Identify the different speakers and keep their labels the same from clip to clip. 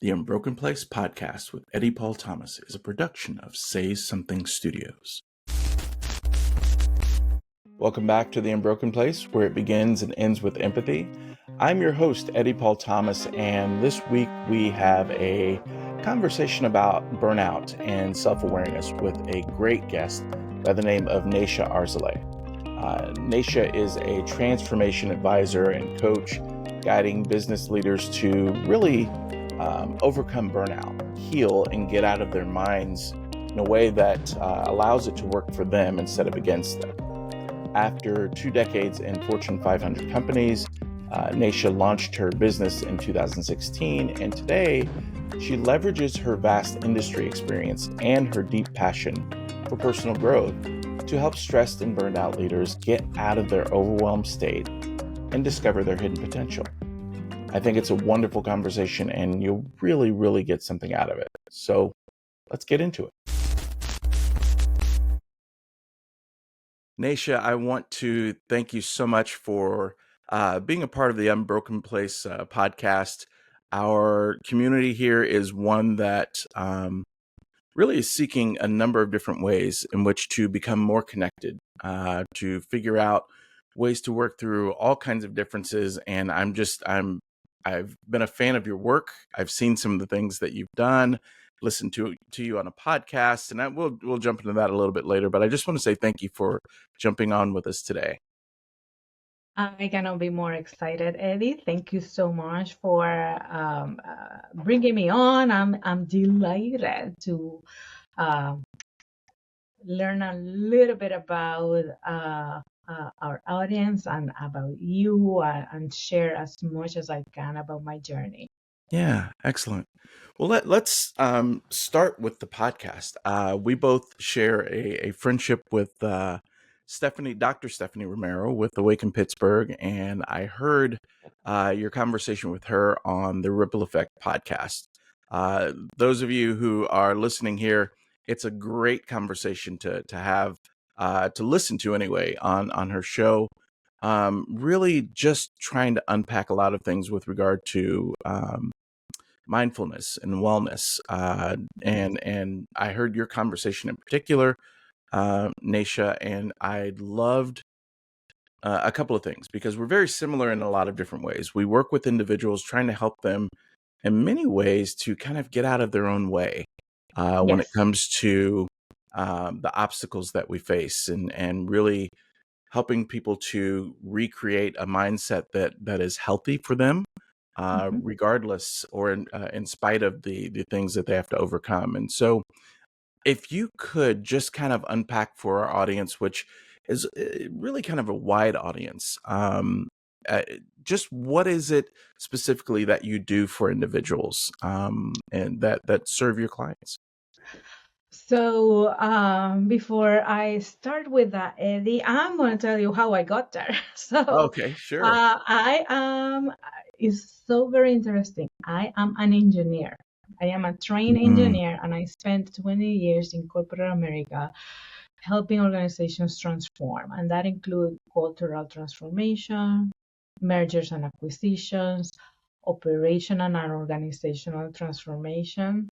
Speaker 1: The Unbroken Place podcast with Eddy Thomas is a production of Say Something Studios. Welcome back to The Unbroken Place, where it begins and ends with empathy. I'm your host, Eddy Thomas, and this week we have a conversation about burnout and self-awareness with a great guest by the name of Neysha Arcelay. Neysha is a transformation advisor and coach, guiding business leaders to really overcome burnout, heal, and get out of their minds in a way that allows it to work for them instead of against them. After 2 decades in Fortune 500 companies, Neysha launched her business in 2016, and today she leverages her vast industry experience and her deep passion for personal growth to help stressed and burned out leaders get out of their overwhelmed state and discover their hidden potential. I think it's a wonderful conversation and you'll really get something out of it. So let's get into it. Neysha, I want to thank you so much for being a part of the Unbroken Place podcast. Our community here is one that really is seeking a number of different ways in which to become more connected, to figure out ways to work through all kinds of differences. And I've been a fan of your work. I've seen some of the things that you've done, listened to you on a podcast, and we'll jump into that a little bit later. But I just want to say thank you for jumping on with us today.
Speaker 2: I cannot be more excited, Eddy. Thank you so much for bringing me on. I'm delighted to learn a little bit about our audience and about you and share as much as I can about my journey.
Speaker 1: Yeah, excellent. Well, let's start with the podcast. We both share a friendship with Dr. Stephanie Romero with Awaken Pittsburgh, and I heard your conversation with her on the Ripple Effect podcast. Those of you who are listening here, it's a great conversation to have, to listen to anyway on her show. Really just trying to unpack a lot of things with regard to mindfulness and wellness. And I heard your conversation in particular, Neysha, and I loved a couple of things because we're very similar in a lot of different ways. We work with individuals trying to help them in many ways to kind of get out of their own way when it comes to the obstacles that we face, and really helping people to recreate a mindset that is healthy for them, regardless or in spite of the things that they have to overcome. And so if you could just kind of unpack for our audience, which is really kind of a wide audience, just what is it specifically that you do for individuals and that serve your clients?
Speaker 2: So before I start with that, Eddy, I'm going to tell you how I got there. So
Speaker 1: Okay, sure.
Speaker 2: I am, it's so very interesting. I am an engineer. I am a trained engineer, and I spent 20 years in corporate America helping organizations transform. And that includes cultural transformation, mergers and acquisitions, operational and organizational transformation.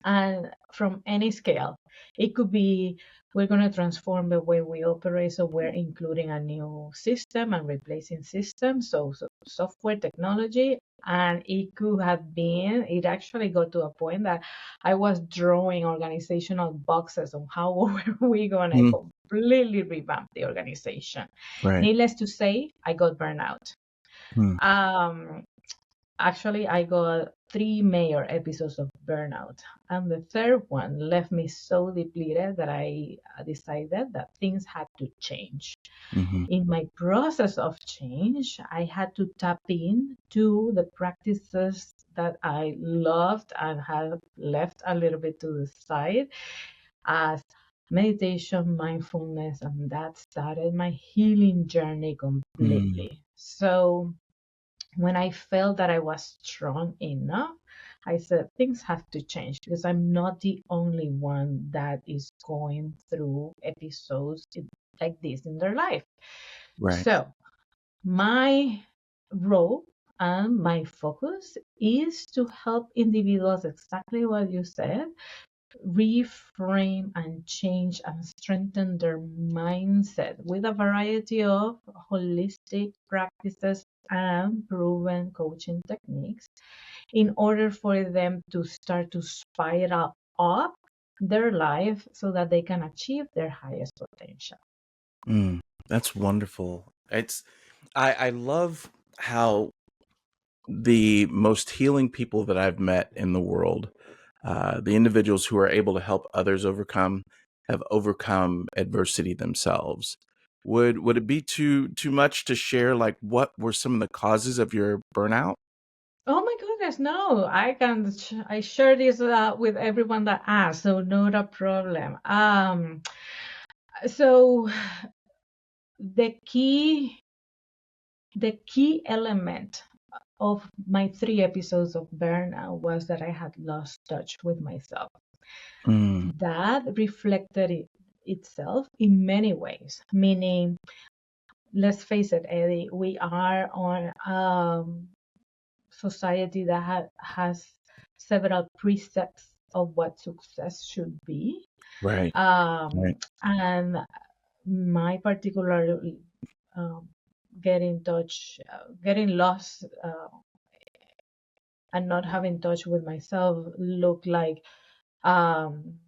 Speaker 2: And from any scale, it could be we're going to transform the way we operate, so we're including a new system and replacing systems, so software technology. And it could have been, it actually got to a point that I was drawing organizational boxes on how were we going to completely revamp the organization.
Speaker 1: Right.
Speaker 2: Needless to say, I got burnout. Actually, I got 3 major episodes of burnout, and the third one left me so depleted that I decided that things had to change. In my process of change, I had to tap into the practices that I loved and had left a little bit to the side, as meditation, mindfulness, and that started my healing journey completely. So when I felt that I was strong enough, I said things have to change because I'm not the only one that is going through episodes like this in their life.
Speaker 1: Right.
Speaker 2: So my role And my focus is to help individuals, exactly what you said, reframe and change and strengthen their mindset with a variety of holistic practices and proven coaching techniques in order for them to start to spiral up their life so that they can achieve their highest potential.
Speaker 1: Mm, that's wonderful. I love how the most healing people that I've met in the world, the individuals who are able to help others overcome, have overcome adversity themselves. Would it be too much to share? Like, what were some of the causes of your burnout?
Speaker 2: Oh my goodness, no, I share this with everyone that asks, so not a problem. So the key the key element of my 3 episodes of burnout was that I had lost touch with myself.
Speaker 1: Mm,
Speaker 2: That reflected itself in many ways, meaning, let's face it, Eddie, we are on society that has several precepts of what success should be.
Speaker 1: right,
Speaker 2: Um,
Speaker 1: right.
Speaker 2: and my particular getting lost and not having touch with myself look like, um,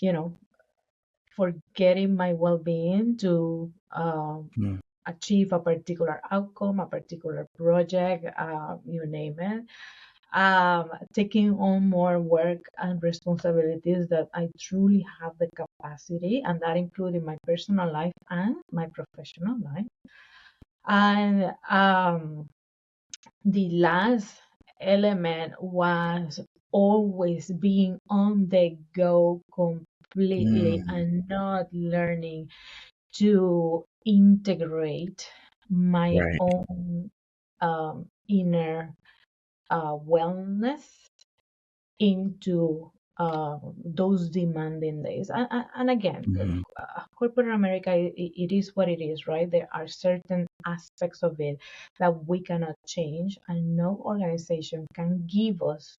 Speaker 2: you know, forgetting my well-being to
Speaker 1: Mm,
Speaker 2: achieve a particular outcome, a particular project, you name it. Taking on more work and responsibilities that I truly have the capacity, and that including my personal life and my professional life. And the last element was always being on the go completely
Speaker 1: mm,
Speaker 2: and not learning to integrate my
Speaker 1: right.
Speaker 2: own inner wellness into those demanding days. And again,
Speaker 1: Mhm,
Speaker 2: corporate America, it is what it is, right? There are certain aspects of it that we cannot change, and no organization can give us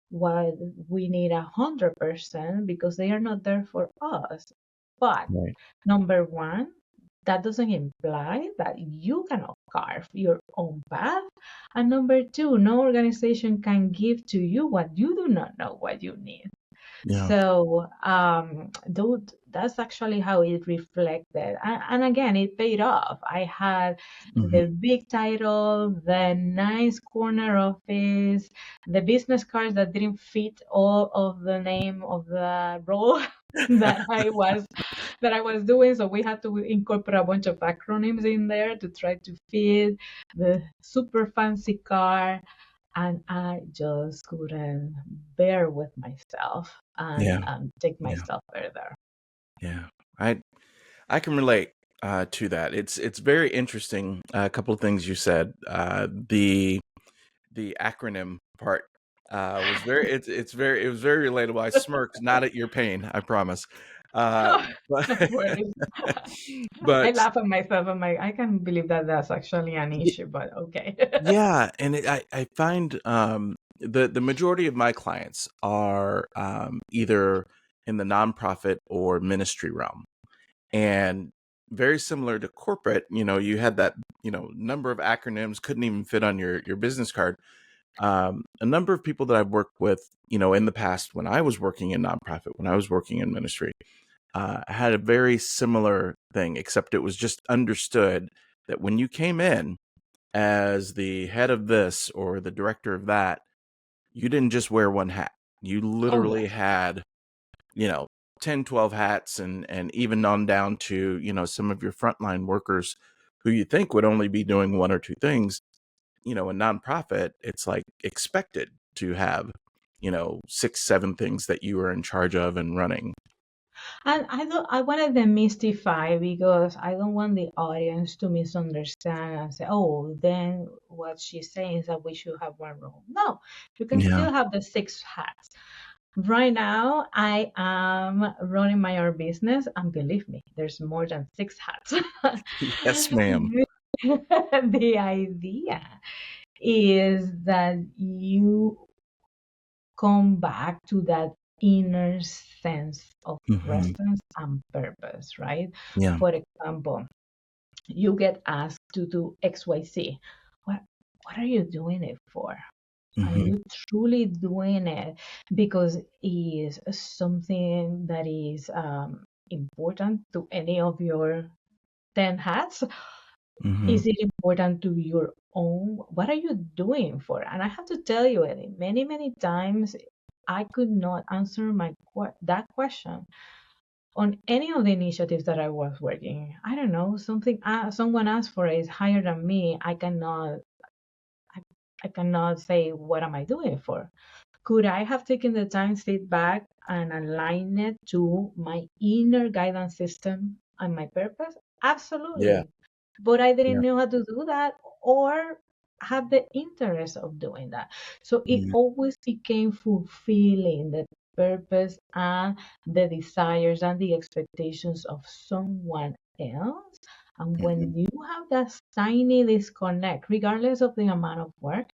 Speaker 2: what we need 100% because they are not there for us. But
Speaker 1: right.
Speaker 2: number one, that doesn't imply that you cannot carve your own path. And number two, no organization can give to you what you do not know what you need.
Speaker 1: Yeah.
Speaker 2: So that's actually how it reflected. And again, it paid off. I had
Speaker 1: Mhm.
Speaker 2: the big title, the nice corner office, the business cards that didn't fit all of the name of the role that I was doing. So we had to incorporate a bunch of acronyms in there to try to fit the super fancy car, and I just couldn't bear with myself and
Speaker 1: Yeah,
Speaker 2: take
Speaker 1: yeah,
Speaker 2: myself further.
Speaker 1: yeah. I can relate to that. It's very interesting. A couple of things you said. The acronym part was very. It was very relatable. I smirked, not at your pain. I promise. Uh, but
Speaker 2: Of course. I
Speaker 1: but
Speaker 2: laugh at myself. I'm like, I can't believe that that's actually an
Speaker 1: y-
Speaker 2: issue, but okay.
Speaker 1: yeah, and I find the majority of my clients are either in the nonprofit or ministry realm. And very similar to corporate, you had that, number of acronyms couldn't even fit on your business card. A number of people that I've worked with, in the past when I was working in nonprofit, when I was working in ministry, had a very similar thing, except it was just understood that when you came in as the head of this or the director of that, you didn't just wear one hat. You
Speaker 2: Oh
Speaker 1: literally
Speaker 2: yes.
Speaker 1: had, you know 10, 12 hats, and even on down to some of your frontline workers who you think would only be doing one or two things. A nonprofit, it's like expected to have 6, 7 things that you are in charge of and running.
Speaker 2: And I wanted to demystify because I don't want the audience to misunderstand and say, oh, then what she's saying is that we should have one role. No, you can
Speaker 1: Yeah.
Speaker 2: still have the six hats. Right now, I am running my own business, and believe me, there's more than six hats.
Speaker 1: Yes, ma'am.
Speaker 2: The idea is that you come back to that inner sense of
Speaker 1: Hmm.
Speaker 2: presence and purpose, right?
Speaker 1: Yeah.
Speaker 2: For example, you get asked to do XYZ. What what are you doing it for? Are
Speaker 1: Hmm.
Speaker 2: you truly doing it because it is something that is important to any of your 10 hats?
Speaker 1: Hmm.
Speaker 2: Is it important to your own? What are you doing for? And I have to tell you, Eddie, many, many times I could not answer that question on any of the initiatives that I was working. I don't know, something someone asked for is higher than me. I, I cannot say what am I doing for. Could I have taken the time, sit back, and align it to my inner guidance system and my purpose?
Speaker 1: Yeah.
Speaker 2: Absolutely. But I didn't
Speaker 1: Yeah.
Speaker 2: know how to do that or had the interest of doing that. So it
Speaker 1: Yeah.
Speaker 2: always became fulfilling the purpose and the desires and the expectations of someone else. And
Speaker 1: Hmm.
Speaker 2: when you have that tiny disconnect, regardless of the amount of work,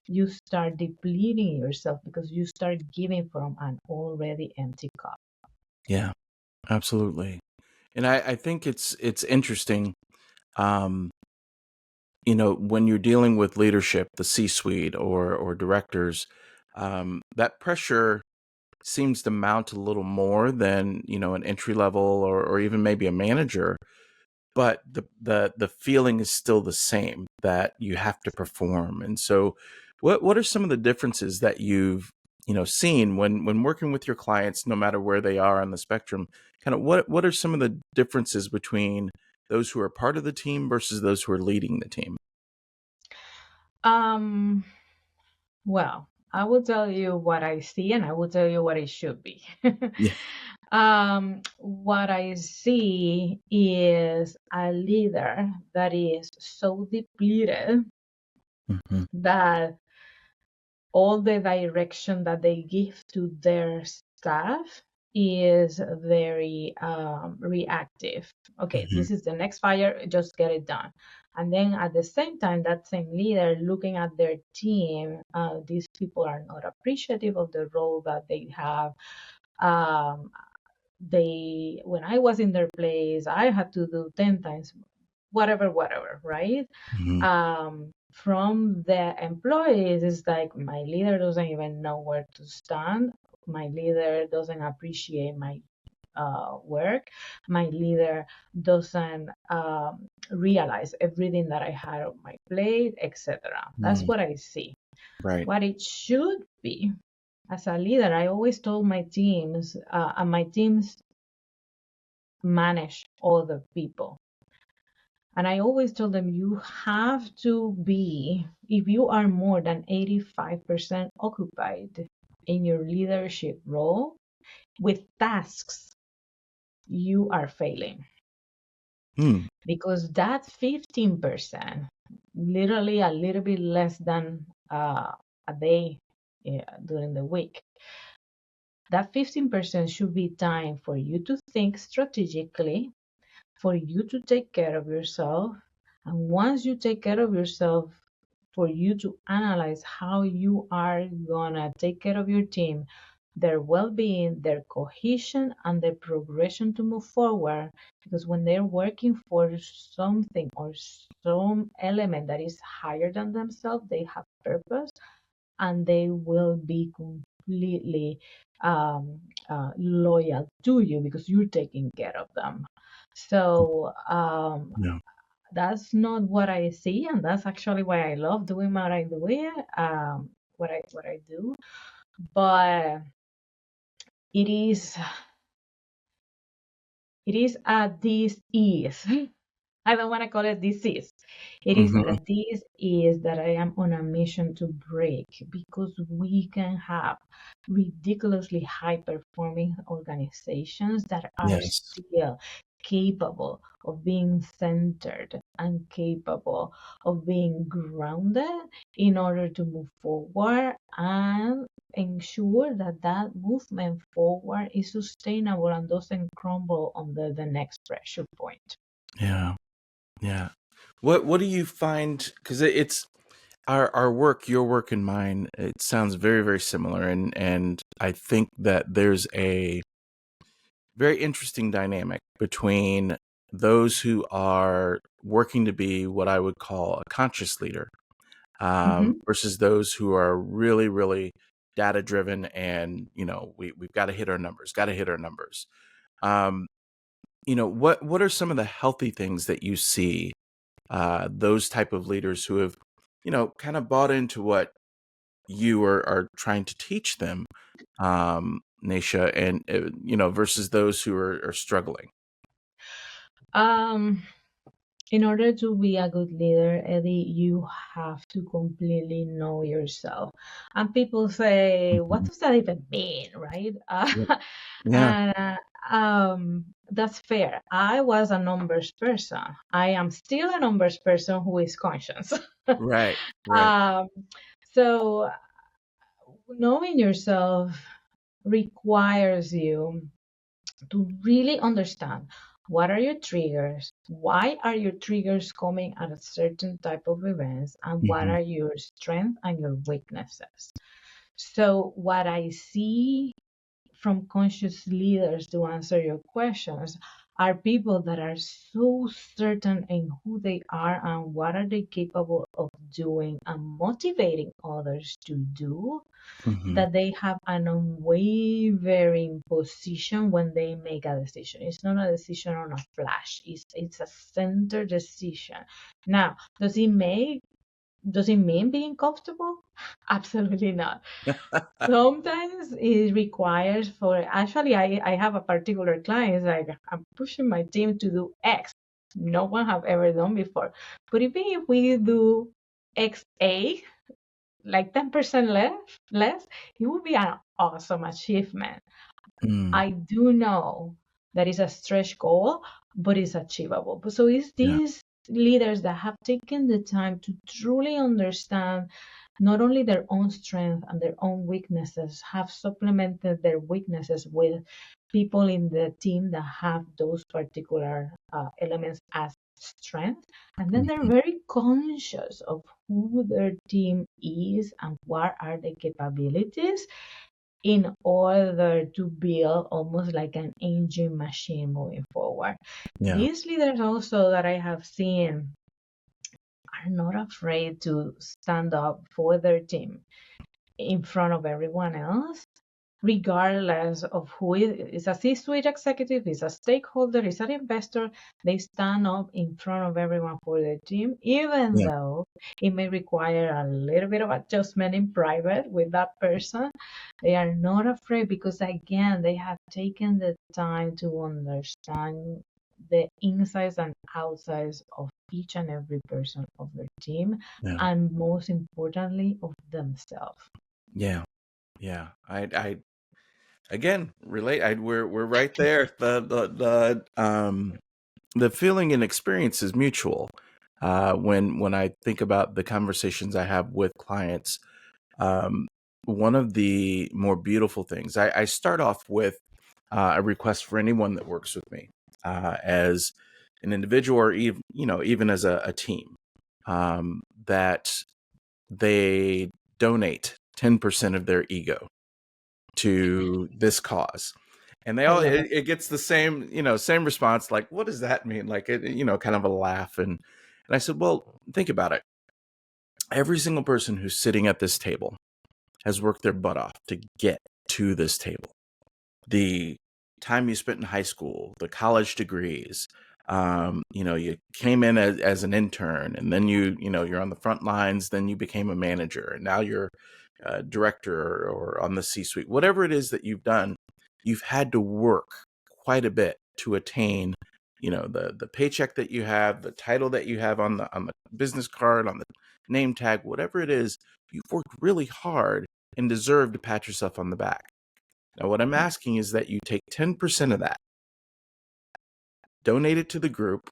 Speaker 2: you start depleting yourself because you start giving from an already empty cup.
Speaker 1: Yeah. Absolutely. And I think it's interesting. Um, when you're dealing with leadership, the C-suite or directors, that pressure seems to mount a little more than an entry level or even maybe a manager. But the feeling is still the same that you have to perform. And so, what are some of the differences that you've seen when working with your clients, no matter where they are on the spectrum? Kind of what are some of the differences between those who are part of the team versus those who are leading the team?
Speaker 2: Um, well, I will tell you what I see and I will tell you what it should be.
Speaker 1: Yeah.
Speaker 2: What I see is a leader that is so depleted
Speaker 1: Hmm.
Speaker 2: that all the direction that they give to their staff is very reactive. Okay,
Speaker 1: Hmm.
Speaker 2: this is the next fire, just get it done. And then at the same time, that same leader looking at their team, these people are not appreciative of the role that they have. Um, when I was in their place, I had to do 10 times whatever, right?
Speaker 1: Hmm.
Speaker 2: From the employees, it's like my leader doesn't even know where to stand. My leader doesn't appreciate my work. My leader doesn't realize everything that I had on my plate, etc. That's
Speaker 1: Hmm.
Speaker 2: what I see.
Speaker 1: Right.
Speaker 2: What it should be as a leader, I always told my teams, and my teams manage other people. And I always tell them you have to be, if you are more than 85% occupied in your leadership role with tasks, you are failing.
Speaker 1: Hmm.
Speaker 2: Because that 15%, literally a little bit less than a day, during the week, that 15% should be time for you to think strategically, for you to take care of yourself. And once you take care of yourself, for you to analyze how you are gonna take care of your team, their well-being, their cohesion, and their progression to move forward. Because when they're working for something or some element that is higher than themselves, they have purpose and they will be completely loyal to you because you're taking care of them. So
Speaker 1: Yeah.
Speaker 2: that's not what I see, and that's actually why I love doing what I do. What I do, but it is it is a disease. I don't want to call it disease. It is a
Speaker 1: Hmm.
Speaker 2: disease that I am on a mission to break because we can have ridiculously high performing organizations that are
Speaker 1: Yes.
Speaker 2: still capable of being centered and capable of being grounded in order to move forward and ensure that that movement forward is sustainable and doesn't crumble under the next pressure point.
Speaker 1: Yeah. Yeah. What do you find? Because it's our work, your work and mine, it sounds very, very similar. And I think that there's a very interesting dynamic between those who are working to be what I would call a conscious leader,
Speaker 2: Hmm.
Speaker 1: versus those who are really, really data driven and, we've got to hit our numbers, got to hit our numbers. Um, what are some of the healthy things that you see, those type of leaders who have, kind of bought into what you are trying to teach them, Neysha, and, versus those who are struggling?
Speaker 2: Um, in order to be a good leader, Eddie, you have to completely know yourself. And people say, what
Speaker 1: Mhm.
Speaker 2: does that even mean, right?
Speaker 1: Yep. Yeah.
Speaker 2: And that's fair. I was a numbers person. I am still a numbers person who is conscious.
Speaker 1: Right. Right.
Speaker 2: um, so knowing yourself requires you to really understand what are your triggers, why are your triggers coming at a certain type of events, and what
Speaker 1: Hmm.
Speaker 2: are your strengths and your weaknesses. So what I see from conscious leaders, to answer your questions, are people that are so certain in who they are and what are they capable of doing and motivating others to do,
Speaker 1: Hmm.
Speaker 2: that they have an unwavering position when they make a decision. It's not a decision on a flash. It's a center decision. Now, does it mean being comfortable? Absolutely not. Sometimes it requires for actually I have a particular client, it's like I'm pushing my team to do X. No one have ever done before. But even if we do XA, like 10% less, it would be an awesome achievement.
Speaker 1: Mm.
Speaker 2: I do know that is a stretch goal, but it's achievable. So it's
Speaker 1: Yeah.
Speaker 2: these leaders that have taken the time to truly understand not only their own strength and their own weaknesses, have supplemented their weaknesses with people in the team that have those particular elements as strength. And then they're
Speaker 1: Mhm.
Speaker 2: very conscious of who their team is and what are the capabilities in order to build almost like an engine machine moving forward.
Speaker 1: Yeah.
Speaker 2: These leaders also that I have seen are not afraid to stand up for their team in front of everyone else, regardless of who is a C-suite executive, is a stakeholder, is an investor. They stand up in front of everyone for their team, even
Speaker 1: Yeah.
Speaker 2: though it may require a little bit of adjustment in private with that person. They are not afraid because, again, they have taken the time to understand the insides and outsides of each and every person of their team,
Speaker 1: Yeah.
Speaker 2: and most importantly, of themselves.
Speaker 1: Yeah. Yeah. I again relate. We're right there. The feeling and experience is mutual. When I think about the conversations I have with clients, um, one of the more beautiful things, I start off with a request for anyone that works with me, as an individual or even as a team, that they donate 10% of their ego to this cause. And they
Speaker 2: I
Speaker 1: all
Speaker 2: love it.
Speaker 1: it gets the same, same response, like, what does that mean? Like, kind of a laugh. And I said, well, think about it. Every single person who's sitting at this table has worked their butt off to get to this table. The time you spent in high school, the college degrees, you came in as an intern, and then you're on the front lines, then you became a manager, and now you're a director or on the C-suite. Whatever it is that you've done, you've had to work quite a bit to attain, the paycheck that you have, the title that you have on the business card, on the name tag, whatever it is. You've worked really hard and deserve to pat yourself on the back. Now, what I'm asking is that you take 10% of that, donate it to the group,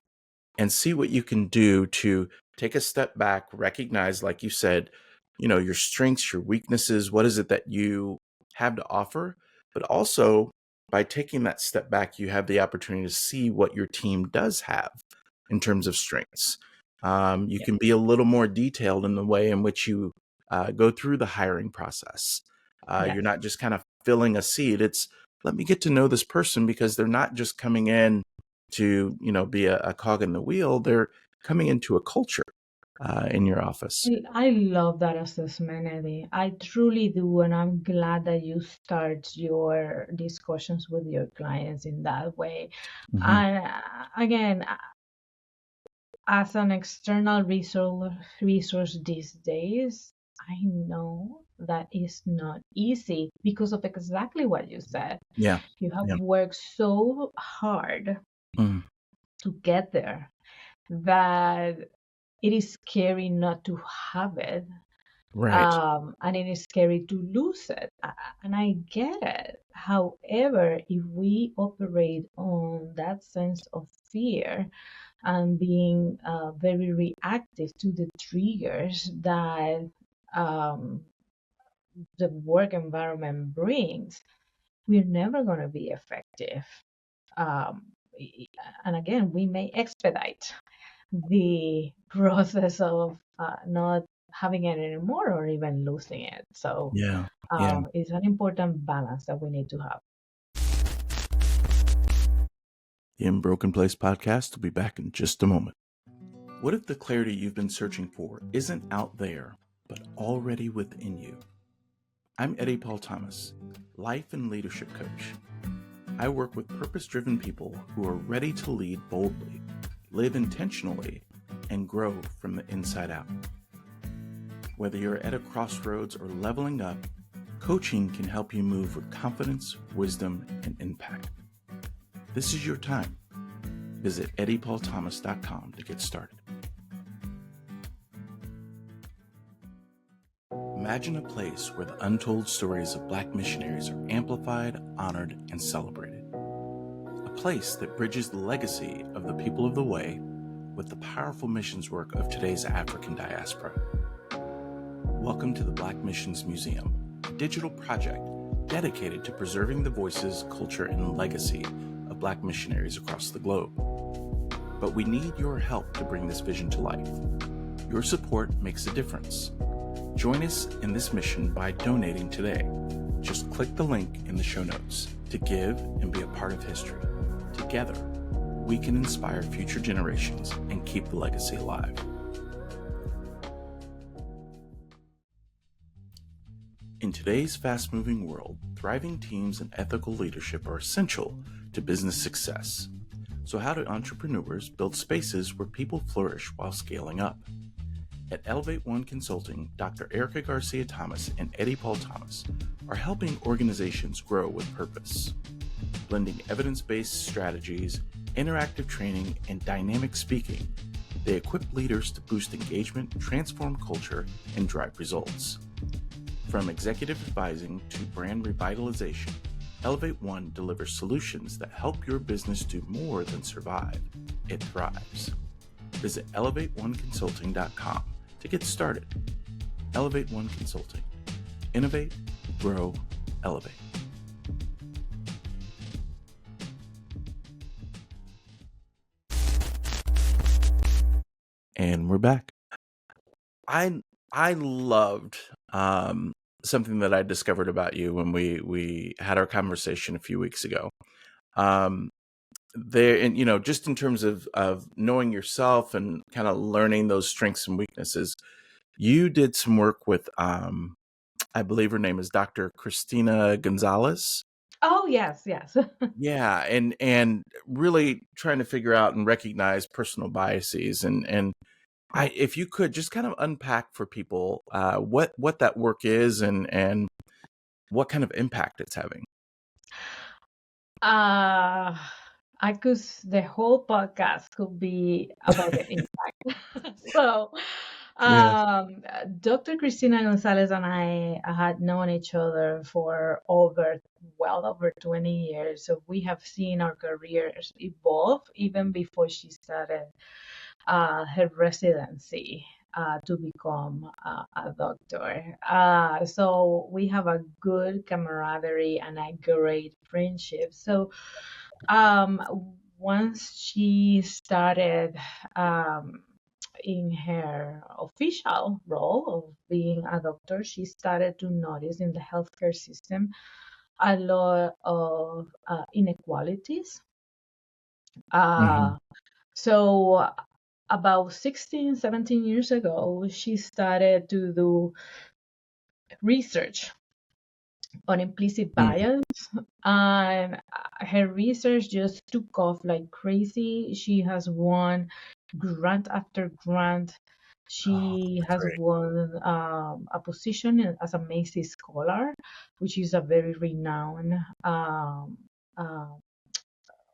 Speaker 1: and see what you can do to take a step back, recognize, like you said, your strengths, your weaknesses, what is it that you have to offer. But also, by taking that step back, you have the opportunity to see what your team does have in terms of strengths. You
Speaker 2: Yeah.
Speaker 1: can be a little more detailed in the way in which you go through the hiring process. You're
Speaker 2: Yes.
Speaker 1: not just kind of filling a seat. It's let me get to know this person, because they're not just coming in to, be a cog in the wheel. They're coming into a culture in your office.
Speaker 2: I love that assessment, Eddie. I truly do, and I'm glad that you start your discussions with your clients in that way.
Speaker 1: Hmm.
Speaker 2: And again, as an external resource these days, I know that is not easy because of exactly what you said.
Speaker 1: Yeah.
Speaker 2: You have
Speaker 1: Yeah.
Speaker 2: worked so hard
Speaker 1: Mm.
Speaker 2: to get there that it is scary not to have it.
Speaker 1: Right.
Speaker 2: And it is scary to lose it. And I get it. However, if we operate on that sense of fear and being very reactive to the triggers that um, the work environment brings, we're never going to be effective. Um, and again, we may expedite the process of not having it anymore or even losing it. So
Speaker 1: Yeah. Yeah.
Speaker 2: it's an important balance that we need to have.
Speaker 1: The Unbroken Place podcast will be back in just a moment. What if the clarity you've been searching for isn't out there, but already within you? I'm Eddy Thomas, life and leadership coach. I work with purpose-driven people who are ready to lead boldly, live intentionally, and grow from the inside out. Whether you're at a crossroads or leveling up, coaching can help you move with confidence, wisdom, and impact. This is your time. Visit eddypaulthomas.com to get started. Imagine a place where the untold stories of Black missionaries are amplified, honored, and celebrated. A place that bridges the legacy of the people of the way with the powerful missions work of today's African diaspora. Welcome to the Black Missions Museum, a digital project dedicated to preserving the voices, culture, and legacy of Black missionaries across the globe. But we need your help to bring this vision to life. Your support makes a difference. Join us in this mission by donating today. Just click the link in the show notes to give and be a part of history. Together, we can inspire future generations and keep the legacy alive. In today's fast-moving world, thriving teams and ethical leadership are essential to business success. So how do entrepreneurs build spaces where people flourish while scaling up? At Elevate One Consulting, Dr. Erica Garcia Thomas and Eddy Thomas are helping organizations grow with purpose. Blending evidence-based strategies, interactive training, and dynamic speaking, they equip leaders to boost engagement, transform culture, and drive results. From executive advising to brand revitalization, Elevate One delivers solutions that help your business do more than survive. It thrives. Visit elevateoneconsulting.com to get started. Elevate One Consulting. Innovate, grow, elevate. And we're back. I loved something that I discovered about you when we had our conversation a few weeks ago. There, and just in terms of knowing yourself and kind of learning those strengths and weaknesses, you did some work with I believe her name is Dr. Christina Gonzalez.
Speaker 2: Oh, yes, yes.
Speaker 1: Yeah, and really trying to figure out and recognize personal biases, and
Speaker 2: Yeah.
Speaker 1: if you could just kind of unpack for people what that work is and what kind of impact it's having.
Speaker 2: Uh, the whole podcast could be about the impact. So,
Speaker 1: Yes.
Speaker 2: Dr. Cristina Gonzalez and I had known each other for well over 20 years. So we have seen our careers evolve even before she started her residency to become a doctor. So we have a good camaraderie and a great friendship. So once she started um, in her official role of being a doctor, she started to notice in the healthcare system a lot of inequalities.
Speaker 1: Hmm.
Speaker 2: Uh, so about 16, 17 years ago, she started to do research on implicit bias, and her research just took off like crazy. She has won grant after grant.
Speaker 1: Oh,
Speaker 2: She has
Speaker 1: great.
Speaker 2: won a position as a Macy Scholar, which is a very renowned uh,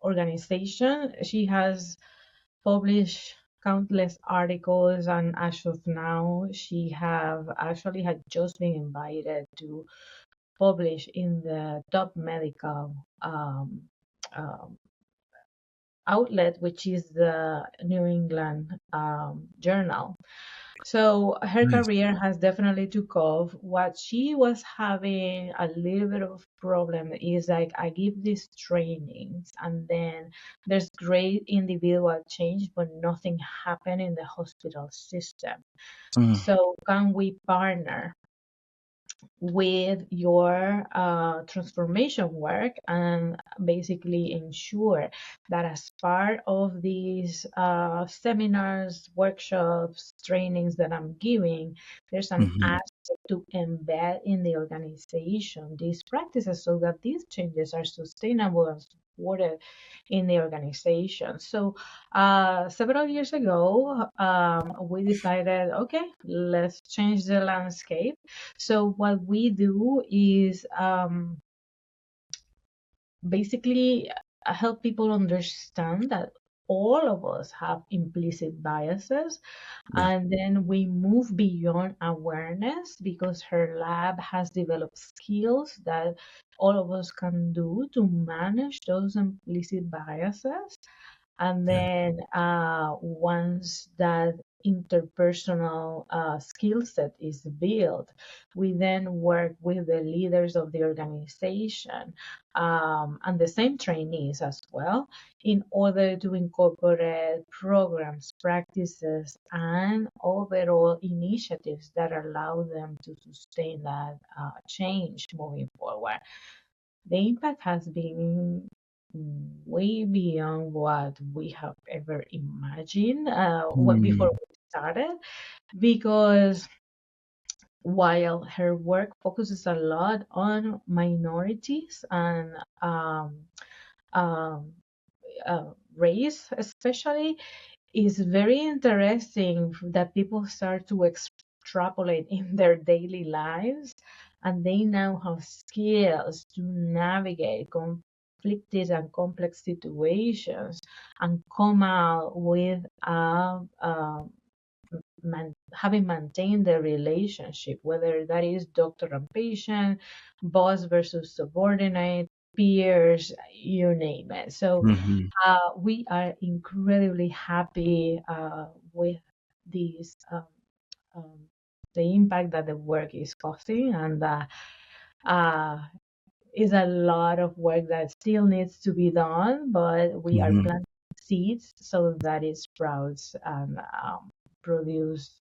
Speaker 2: organization. She has published countless articles, and as of now, she have actually had just been invited to published in the top medical um, outlet, which is the New England Journal. So her
Speaker 1: Nice.
Speaker 2: career has definitely took off. What she was having a little bit of problem is like I give these trainings and then there's great individual change, but nothing happened in the hospital system.
Speaker 1: Mm,
Speaker 2: So can we partner with your transformation work and basically ensure that as part of these seminars, workshops, trainings that I'm giving, there's an
Speaker 1: mhm.
Speaker 2: aspect to embed in the organization these practices so that these changes are sustainable and supported in the organization. So several years ago, we decided, okay, let's change the landscape. So what we do is basically help people understand that all of us have implicit biases,
Speaker 1: Yeah.
Speaker 2: and then we move beyond awareness because her lab has developed skills that all of us can do to manage those implicit biases. And
Speaker 1: Yeah.
Speaker 2: then once that interpersonal skill set is built, we then work with the leaders of the organization and the same trainees as well in order to incorporate programs, practices, and overall initiatives that allow them to sustain that change moving forward. The impact has been way beyond what we have ever imagined what before
Speaker 1: Mm,
Speaker 2: we started, because while her work focuses a lot on minorities and um, um, race especially, is very interesting that people start to extrapolate in their daily lives, and they now have skills to navigate conflicted and complex situations and come out with having maintained the relationship, whether that is doctor and patient, boss versus subordinate, peers, you name it. So
Speaker 1: mhm.
Speaker 2: we are incredibly happy with these um, the impact that the work is causing, and uh, is a lot of work that still needs to be done, but we are
Speaker 1: Mhm.
Speaker 2: planting seeds so that it sprouts and produce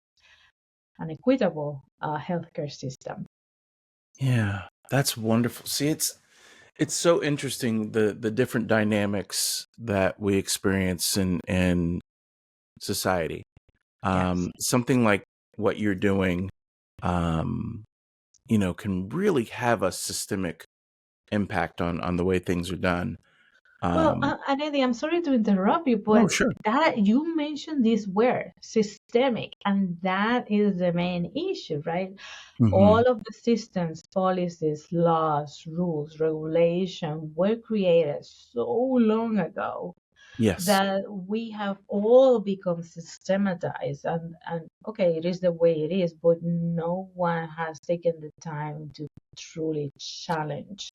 Speaker 2: an equitable healthcare system.
Speaker 1: Yeah, that's wonderful. See, it's so interesting the different dynamics that we experience in society.
Speaker 2: Yes.
Speaker 1: Something like what you're doing, um, can really have a systemic impact on the way things are done.
Speaker 2: Well,
Speaker 1: Um,
Speaker 2: Anedi, I'm sorry to interrupt you,
Speaker 1: no,
Speaker 2: but
Speaker 1: sure.
Speaker 2: that you mentioned this word, systemic, and that is the main issue, right? All
Speaker 1: Hmm.
Speaker 2: of the systems, policies, laws, rules, regulation were created so long ago
Speaker 1: Yes.
Speaker 2: that we have all become systematized, and okay, it is the way it is, but no one has taken the time to truly challenge,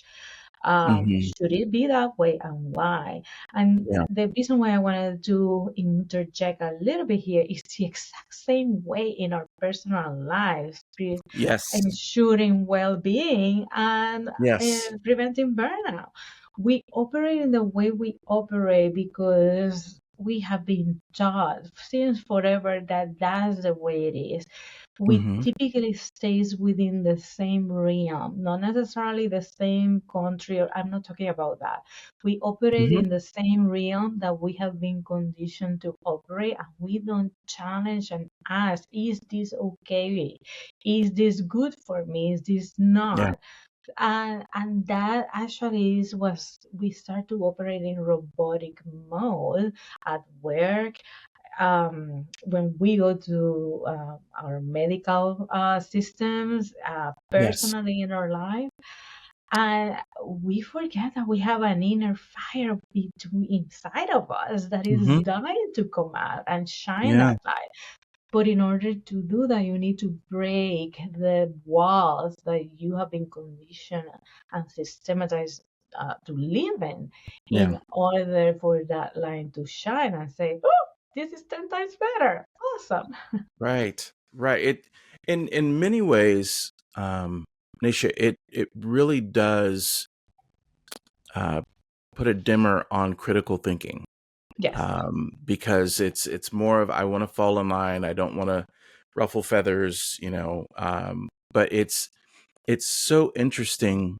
Speaker 1: Hmm.
Speaker 2: should it be that way and why? And
Speaker 1: Yeah.
Speaker 2: the reason why I wanted to interject a little bit here is the exact same way in our personal lives,
Speaker 1: Yes.
Speaker 2: ensuring well-being
Speaker 1: Yes.
Speaker 2: and preventing burnout. We operate in the way we operate because we have been taught since forever that that's the way it is. We
Speaker 1: Hmm.
Speaker 2: typically stays within the same realm, not necessarily the same country, or I'm not talking about that. We operate
Speaker 1: Hmm.
Speaker 2: in the same realm that we have been conditioned to operate, and we don't challenge and ask, is this okay? Is this good for me? Is this
Speaker 1: Yeah.
Speaker 2: not? And that actually is was we start to operate in robotic mode at work, when we go to our medical systems,
Speaker 1: Yes.
Speaker 2: personally in our life, and we forget that we have an inner fire between inside of us that is
Speaker 1: Hmm.
Speaker 2: dying to come out and shine
Speaker 1: Yeah.
Speaker 2: that light. But in order to do that, you need to break the walls that you have been conditioned and systematized to live
Speaker 1: Yeah.
Speaker 2: in order for that line to shine and say, oh, this is 10 times better. Awesome.
Speaker 1: Right. Right. In many ways, Nisha, it really does uh, put a dimmer on critical thinking,
Speaker 2: Yes.
Speaker 1: because it's more of, I want to fall in line. I don't want to ruffle feathers, but it's so interesting.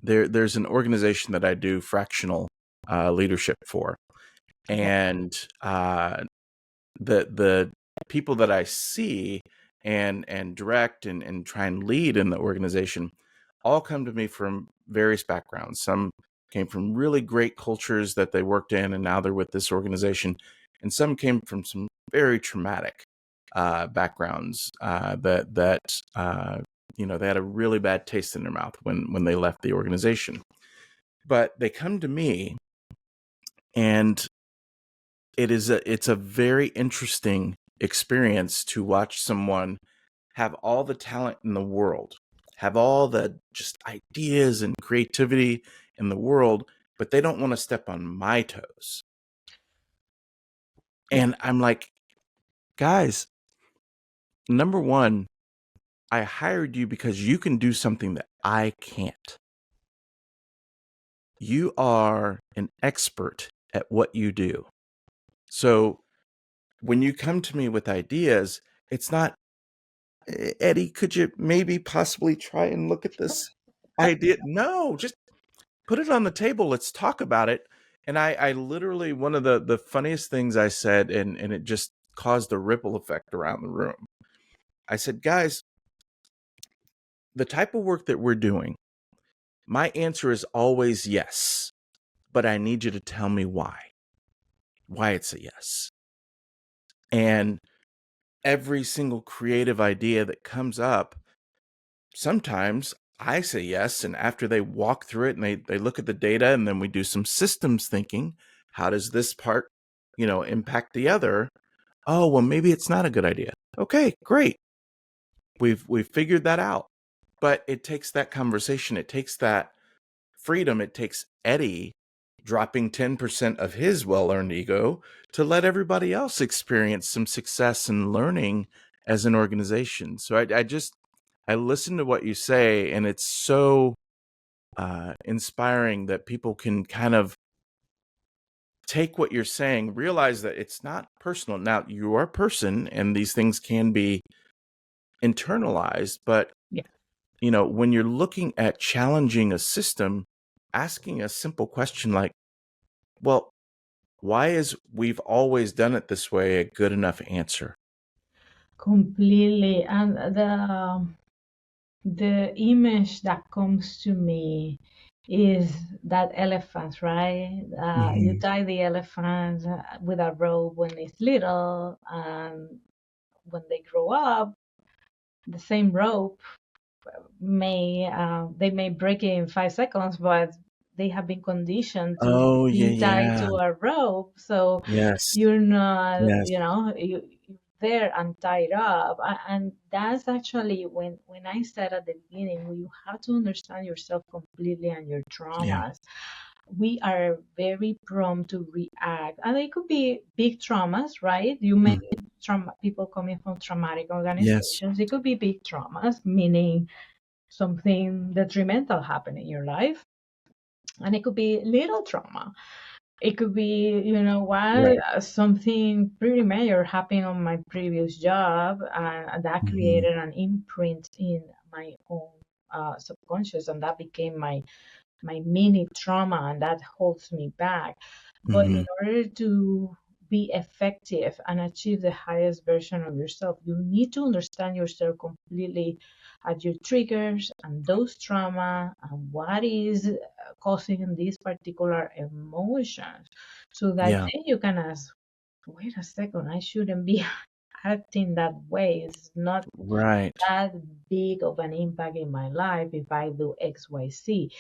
Speaker 1: There's an organization that I do fractional leadership for,
Speaker 2: Okay.
Speaker 1: and the people that I see and direct and try and lead in the organization all come to me from various backgrounds. Some came from really great cultures that they worked in, and now they're with this organization, and some came from some very traumatic backgrounds, that they had a really bad taste in their mouth when they left the organization. But they come to me, and it's a very interesting experience to watch someone have all the talent in the world, have all the just ideas and creativity in the world, but they don't want to step on my toes.
Speaker 2: Yeah.
Speaker 1: And I'm like, guys, number one, I hired you because you can do something that I can't. You are an expert at what you do. So when you come to me with ideas, it's not, Eddie, could you maybe possibly try and look at this idea? No, just put it on the table. Let's talk about it. And I literally, one of the funniest things I said, and it just caused a ripple effect around the room. I said, guys, the type of work that we're doing, my answer is always yes, but I need you to tell me why it's a yes. And every single creative idea that comes up, sometimes I say yes. And after they walk through it and they look at the data, and then we do some systems thinking, how does this part, impact the other? Oh, well, maybe it's not a good idea. Okay, great. We've figured that out. But it takes that conversation, it takes that freedom, it takes Eddie dropping 10% of his well-earned ego to let everybody else experience some success and learning as an organization. So I listen to what you say, and it's so inspiring that people can kind of take what you're saying, realize that it's not personal. Now, you are a person, and these things can be internalized, but
Speaker 2: Yeah.
Speaker 1: when you're looking at challenging a system, asking a simple question like, well, why is we've always done it this way a good enough answer?
Speaker 2: Completely. And the image that comes to me is that elephant, right? You
Speaker 1: Hmm.
Speaker 2: tie the elephant with a rope when it's little, and when they grow up, the same rope they may break it in 5 seconds, but they have been conditioned to
Speaker 1: Oh, yeah,
Speaker 2: be tied
Speaker 1: yeah.
Speaker 2: to a rope, so
Speaker 1: Yes.
Speaker 2: you're not,
Speaker 1: Yes.
Speaker 2: you're there and tied up. And that's actually when I said at the beginning, you have to understand yourself completely and your
Speaker 1: Yeah.
Speaker 2: traumas. We are very prone to react, and it could be big traumas, right? You
Speaker 1: Mhm.
Speaker 2: mentioned trauma, people coming from traumatic
Speaker 1: Yes.
Speaker 2: organizations. It could be big traumas, meaning something detrimental happened in your life, and it could be little trauma, It could be, you know what,
Speaker 1: Right.
Speaker 2: something pretty major happened on my previous job, and that
Speaker 1: Hmm.
Speaker 2: created an imprint in my own subconscious, and that became my mini trauma, and that holds me back. But in
Speaker 1: Hmm.
Speaker 2: order to be effective and achieve the highest version of yourself, you need to understand yourself completely at your triggers and those trauma and what is causing these particular emotions, so that
Speaker 1: Yeah.
Speaker 2: then you can ask, wait a second, I shouldn't be acting that way. It's not
Speaker 1: Right.
Speaker 2: that big of an impact in my life if I do XYZ.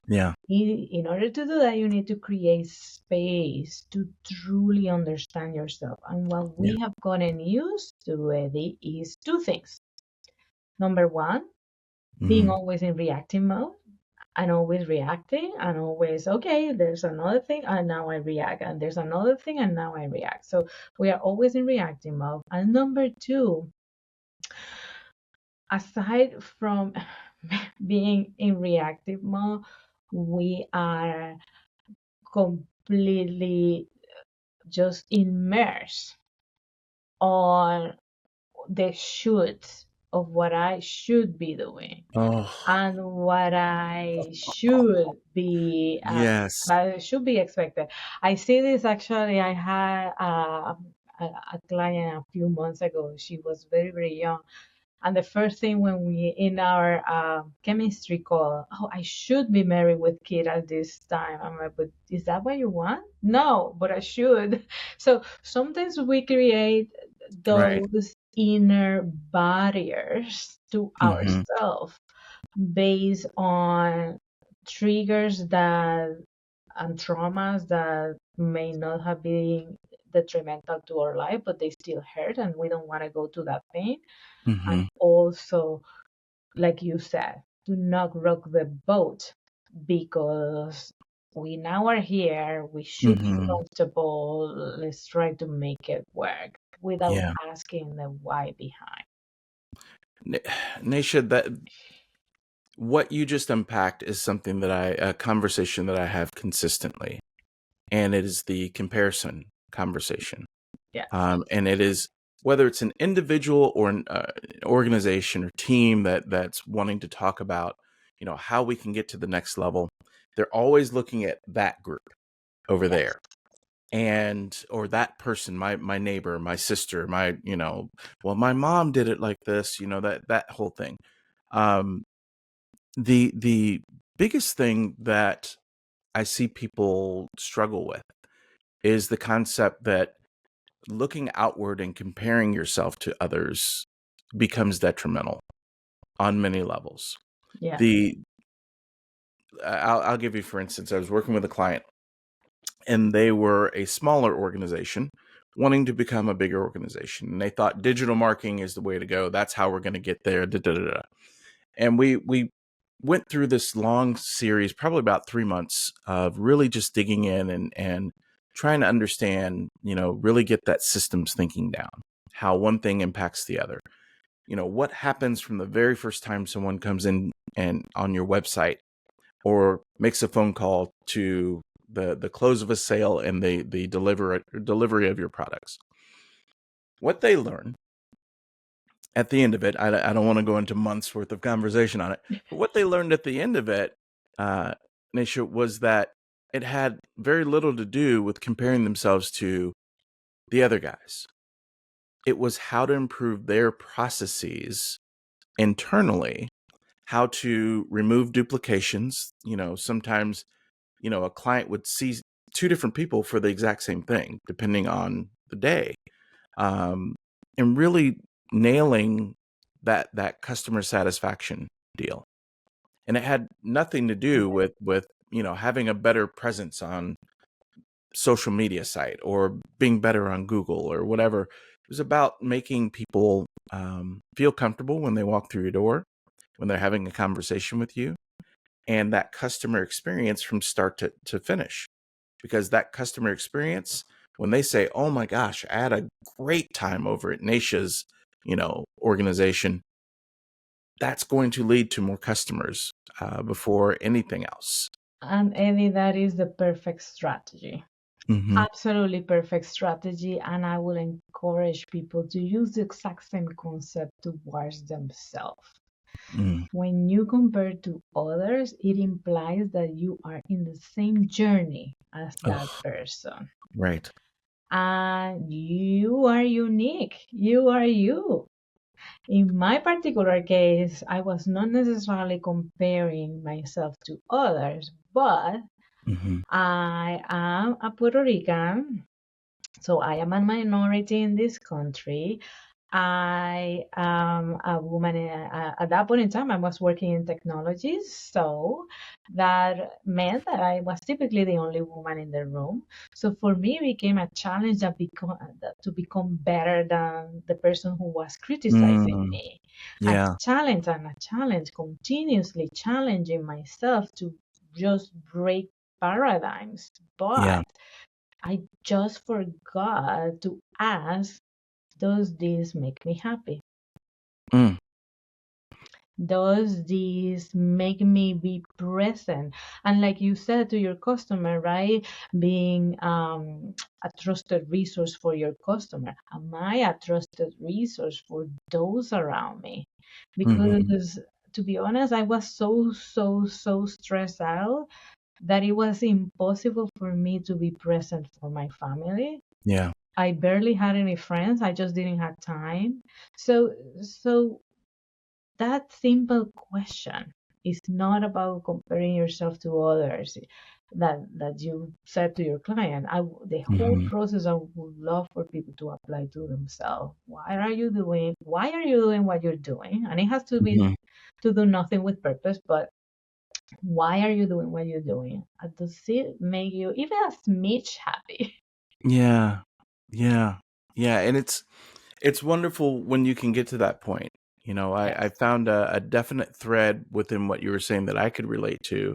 Speaker 1: Yeah.
Speaker 2: In order to do that, you need to create space to truly understand yourself. And what
Speaker 1: Yeah.
Speaker 2: we have gotten used to, Eddie, is two things. Number one, being
Speaker 1: Hmm.
Speaker 2: always in reactive mode and always reacting and always, okay, there's another thing and now I react. And there's another thing and now I react. So we are always in reactive mode. And number two, aside from being in reactive mode, we are completely just immersed on the shoots of what I should be doing
Speaker 1: Oh,
Speaker 2: and what I should be
Speaker 1: yes.
Speaker 2: what should be expected. I see this actually. I had a client a few months ago. She was very very young, and the first thing when we in our chemistry call, oh, I should be married with kid at this time. I'm like, but is that what you want? No, but I should. So sometimes we create
Speaker 1: Right.
Speaker 2: those inner barriers to
Speaker 1: Hmm.
Speaker 2: ourselves based on triggers that and traumas that may not have been detrimental to our life, but they still hurt, and we don't want to go to that pain. And
Speaker 1: Hmm.
Speaker 2: also, like you said, to not rock the boat because we now are here, we should be
Speaker 1: Hmm.
Speaker 2: comfortable, let's try to make it work without
Speaker 1: Yeah.
Speaker 2: asking the why behind.
Speaker 1: N- Nisha, that what you just unpacked is something that a conversation that I have consistently, and it is the comparison conversation.
Speaker 2: Yeah,
Speaker 1: And it is whether it's an individual or an organization or team that's wanting to talk about, how we can get to the next level. They're always looking at that group over
Speaker 2: yeah,
Speaker 1: there, and or that person, my neighbor, my sister, my well, my mom did it like this, that whole thing. Um, the biggest thing that I see people struggle with is the concept that looking outward and comparing yourself to others becomes detrimental on many levels.
Speaker 2: yeah,
Speaker 1: The I'll give you, for instance, I was working with a client, and they were a smaller organization wanting to become a bigger organization, and they thought digital marketing is the way to go. That's how we're going to get there. Da, da, da, da. And we went through this long series, probably about 3 months, of really just digging in and trying to understand, really get that systems thinking down, how one thing impacts the other. What happens from the very first time someone comes in and on your website or makes a phone call to the close of a sale and the delivery of your products. What they learn at the end of it, I don't want to go into months worth of conversation on it, but what they learned at the end of it, uh, Nisha, was that it had very little to do with comparing themselves to the other guys. It was how to improve their processes internally, how to remove duplications. Sometimes, a client would see two different people for the exact same thing, depending on the day. Um, and really nailing that customer satisfaction deal. And it had nothing to do with having a better presence on social media site or being better on Google or whatever. It was about making people feel comfortable when they walk through your door, when they're having a conversation with you, and that customer experience from start to finish. Because that customer experience, when they say, "Oh my gosh, I had a great time over at Neysha's, organization," that's going to lead to more customers before anything else.
Speaker 2: And Eddie, that is the perfect strategy.
Speaker 1: Mm-hmm.
Speaker 2: Absolutely perfect strategy. And I will encourage people to use the exact same concept towards themselves.
Speaker 1: Mm.
Speaker 2: When you compare to others, it implies that you are in the same journey as that
Speaker 1: Oh,
Speaker 2: person.
Speaker 1: right.
Speaker 2: And you are unique. You are you. In my particular case, I was not necessarily comparing myself to others, but
Speaker 1: Mm-hmm.
Speaker 2: I am a Puerto Rican, so I am a minority in this country. I am a woman. At that point in time, I was working in technology, so that meant that I was typically the only woman in the room. So for me, it became a challenge to become better than the person who was criticizing
Speaker 1: Mm.
Speaker 2: me.
Speaker 1: Yeah.
Speaker 2: A challenge, continuously challenging myself to just break paradigms.
Speaker 1: Yeah.
Speaker 2: But I just forgot to ask, does this make me happy?
Speaker 1: Mm.
Speaker 2: Does this make me be present? And like you said to your customer, right? Being a trusted resource for your customer. Am I a trusted resource for those around me?
Speaker 1: Mm-hmm.
Speaker 2: Because to be honest, I was so stressed out that it was impossible for me to be present for my family.
Speaker 1: Yeah.
Speaker 2: I barely had any friends. I just didn't have time. So that simple question is not about comparing yourself to others. That you said to your client. The whole
Speaker 1: Mm-hmm.
Speaker 2: process I would love for people to apply to themselves. Why are you doing what you're doing? And it has to be
Speaker 1: Mm-hmm.
Speaker 2: to do nothing with purpose, but why are you doing what you're doing? Does it make you even a smidge happy?
Speaker 1: Yeah. Yeah. Yeah. And it's wonderful when you can get to that point. You know, I
Speaker 2: Yes.
Speaker 1: found a definite thread within what you were saying that I could relate to.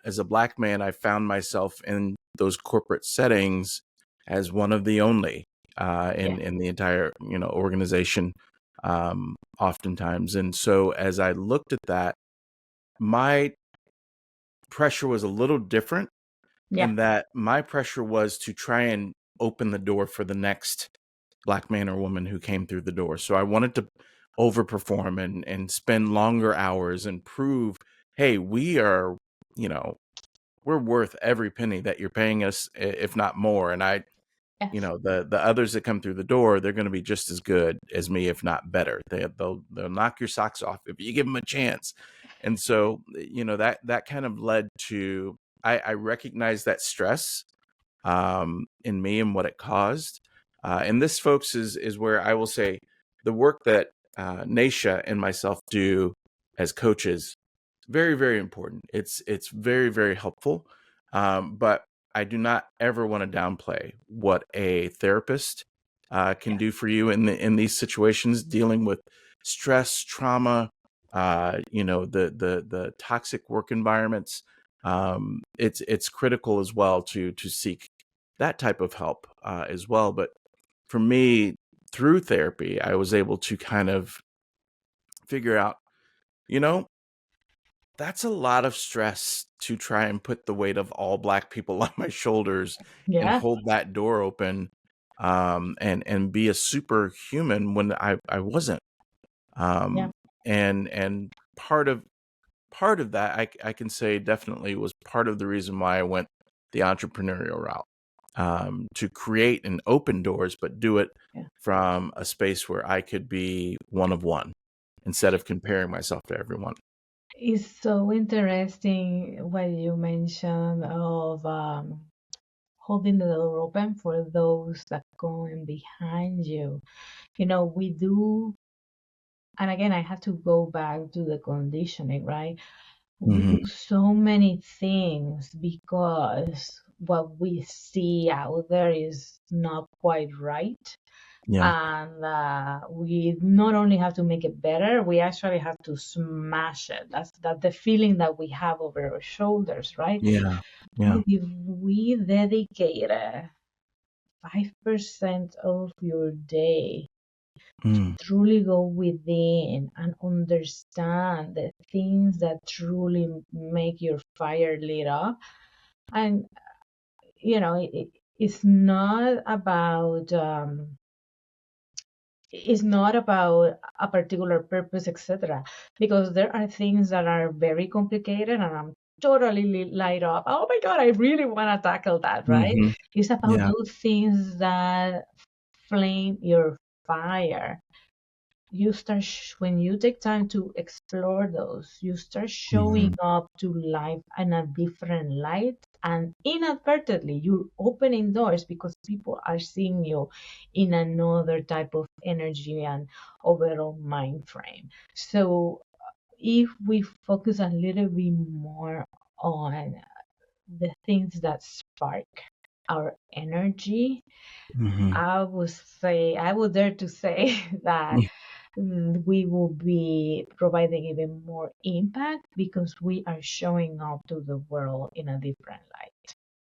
Speaker 1: As a Black man, I found myself in those corporate settings as one of the only
Speaker 2: Yeah.
Speaker 1: in the entire organization, oftentimes. And so, as I looked at that, my pressure was a little different
Speaker 2: Yeah.
Speaker 1: in that my pressure was to try and open the door for the next Black man or woman who came through the door. So I wanted to overperform and spend longer hours and prove, hey, we are, you know, we're worth every penny that you're paying us, if not more. And
Speaker 2: Yes.
Speaker 1: the others that come through the door, they're going to be just as good as me, if not better. They'll knock your socks off if you give them a chance. And so, that kind of led to I recognize that stress in me and what it caused. And this, folks, is where I will say the work that Neysha and myself do as coaches, very, very important. It's very, very helpful. But I do not ever want to downplay what a therapist can
Speaker 2: Yeah.
Speaker 1: do for you in these situations, dealing with stress, trauma, the toxic work environments. It's critical as well to seek that type of help as well. But for me, through therapy, I was able to kind of figure out, you know, that's a lot of stress to try and put the weight of all Black people on my shoulders and
Speaker 2: Yeah.
Speaker 1: hold that door open, and be a superhuman when I wasn't.
Speaker 2: Yeah.
Speaker 1: Um, and part of that I can say definitely was part of the reason why I went the entrepreneurial route, to create and open doors, but do it
Speaker 2: Yeah.
Speaker 1: from a space where I could be one of one instead of comparing myself to everyone.
Speaker 2: It's so interesting what you mentioned of holding the door open for those that go in behind you. We do, and again, I have to go back to the conditioning, right? We
Speaker 1: Hmm.
Speaker 2: do so many things because what we see out there is not quite right.
Speaker 1: Yeah,
Speaker 2: And we not only have to make it better, we actually have to smash it. That's the feeling that we have over our shoulders, right?
Speaker 1: yeah,
Speaker 2: But
Speaker 1: yeah.
Speaker 2: if we dedicate 5% of your day
Speaker 1: Mm.
Speaker 2: Truly go within and understand the things that truly make your fire lit up. And it's not about a particular purpose, etc. Because there are things that are very complicated, and I'm totally light up. Oh my God, I really want to tackle that, right?
Speaker 1: Hmm.
Speaker 2: It's about
Speaker 1: Yeah.
Speaker 2: those things that flame your fire. When you take time to explore those, you start showing
Speaker 1: Hmm.
Speaker 2: up to life in a different light, and inadvertently you're opening doors because people are seeing you in another type of energy and overall mind frame. So if we focus a little bit more on the things that spark our energy,
Speaker 1: Hmm.
Speaker 2: I would dare to say that we will be providing even more impact because we are showing up to the world in a different light.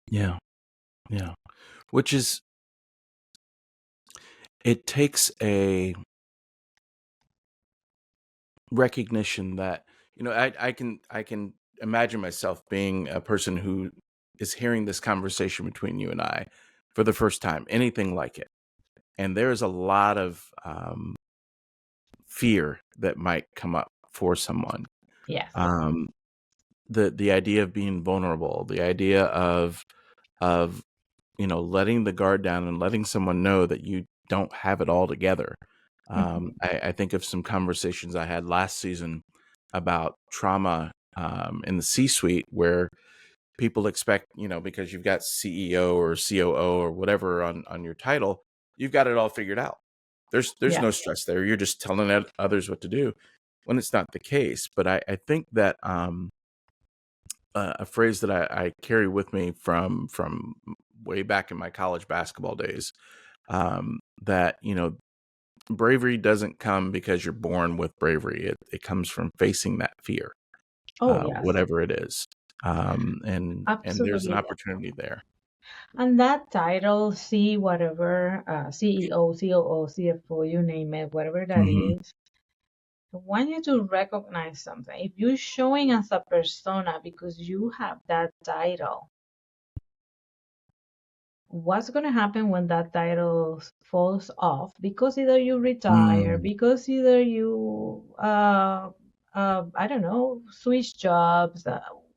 Speaker 1: Yeah. Yeah. Which is, it takes a recognition that, I can imagine myself being a person who is hearing this conversation between you and I for the first time, anything like it. And there is a lot of fear that might come up for someone.
Speaker 2: Yes.
Speaker 1: Um, the idea of being vulnerable, the idea of letting the guard down and letting someone know that you don't have it all together.
Speaker 2: Mhm.
Speaker 1: I think of some conversations I had last season about trauma in the C-suite, where people expect, because you've got CEO or COO or whatever on your title, you've got it all figured out. There's
Speaker 2: Yeah.
Speaker 1: no stress there. You're just telling others what to do, when it's not the case. But I think that a phrase that I carry with me from way back in my college basketball days, that bravery doesn't come because you're born with bravery. It comes from facing that fear,
Speaker 2: Oh, yes.
Speaker 1: whatever it is. And there's an
Speaker 2: Absolutely.
Speaker 1: opportunity there.
Speaker 2: And that title, C whatever, CEO, COO, CFO, you name it, whatever that
Speaker 1: Hmm.
Speaker 2: is, I want you to recognize something. If you're showing as a persona because you have that title, what's going to happen when that title falls off? Because either you retire,
Speaker 1: Mm,
Speaker 2: because either you I don't know, switch jobs,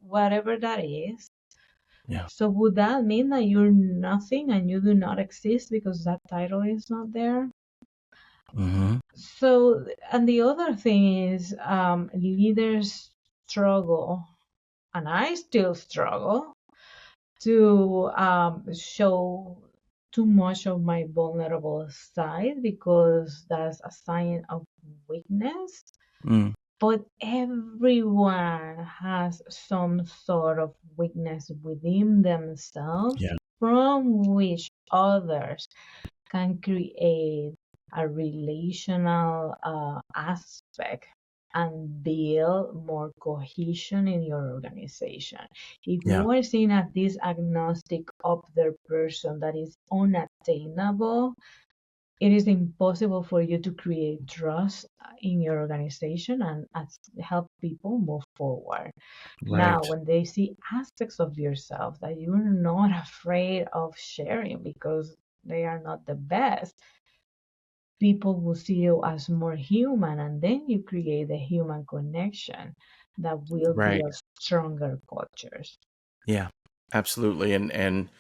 Speaker 2: whatever that is.
Speaker 1: yeah.
Speaker 2: So would that mean that you're nothing and you do not exist because that title is not there?
Speaker 1: Hmm.
Speaker 2: So, and the other thing is, leaders struggle, and I still struggle to show too much of my vulnerable side because that's a sign of weakness.
Speaker 1: Mm,
Speaker 2: But everyone has some sort of weakness within themselves
Speaker 1: yeah.
Speaker 2: from which others can create a relational aspect and build more cohesion in your organization. If
Speaker 1: Yeah.
Speaker 2: you are seen as this agnostic of the person that is unattainable, it is impossible for you to create trust in your organization and help people move forward. Now,
Speaker 1: Right.
Speaker 2: when they see aspects of yourself that you're not afraid of sharing because they are not the best, people will see you as more human, and then you create a human connection that will
Speaker 1: Right.
Speaker 2: build stronger cultures.
Speaker 1: Yeah. Absolutely. And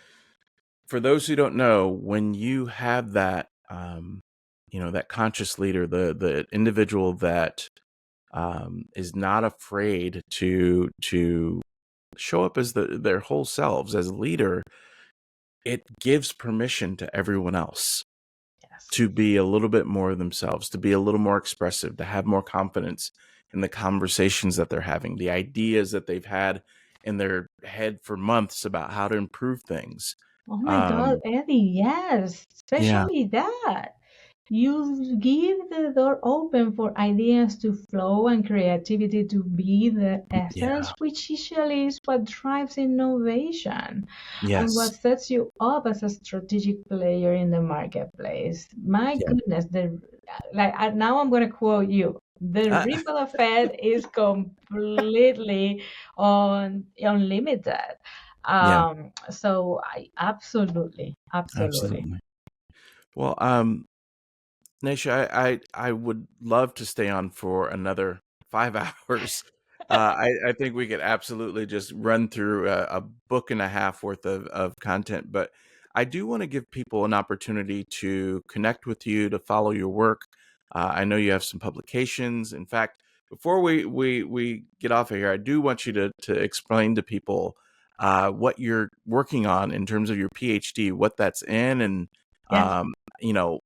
Speaker 1: for those who don't know, when you have that, that conscious leader, the individual that is not afraid to show up as their whole selves as a leader, it gives permission to everyone else
Speaker 2: Yes.
Speaker 1: to be a little bit more themselves, to be a little more expressive, to have more confidence in the conversations that they're having, the ideas that they've had in their head for months about how to improve things.
Speaker 2: Oh my God,
Speaker 1: Um,
Speaker 2: Eddie, yes,
Speaker 1: yeah,
Speaker 2: especially that. You give the door open for ideas to flow and creativity to be the
Speaker 1: yeah,
Speaker 2: essence, which usually is what drives innovation and
Speaker 1: yes,
Speaker 2: what sets you up as a strategic player in the marketplace. My
Speaker 1: yeah,
Speaker 2: goodness, now I'm going to quote you. The
Speaker 1: Uh,
Speaker 2: ripple effect is completely unlimited.
Speaker 1: yeah,
Speaker 2: So I absolutely.
Speaker 1: absolutely. Well, Neysha, I would love to stay on for another 5 hours. I think we could absolutely just run through a book and a half worth of content, but I do want to give people an opportunity to connect with you, to follow your work. I know you have some publications. In fact, before we get off of here, I do want you to explain to people what you're working on in terms of your PhD, what that's in, and
Speaker 2: Yes,
Speaker 1: um, you know,